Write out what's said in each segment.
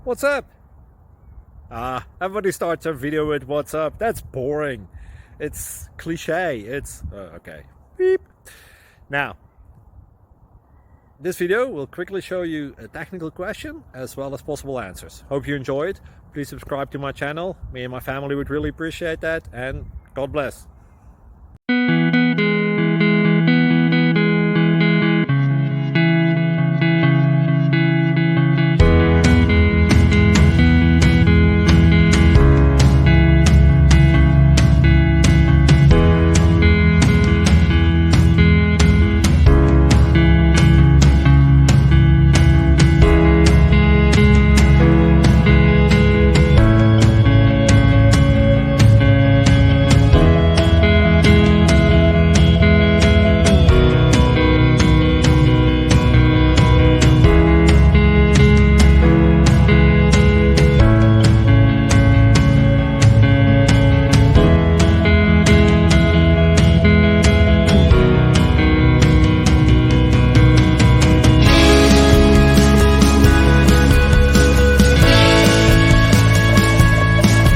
What's up? Everybody starts a video with what's up. That's boring. It's cliche. It's okay. Beep. Now, this video will quickly show you a technical question as well as possible answers. Hope you enjoy it. Please subscribe to my channel. Me and my family would really appreciate that, and God bless.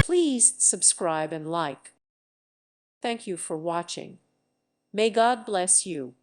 Please subscribe and like. Thank you for watching. May God bless you.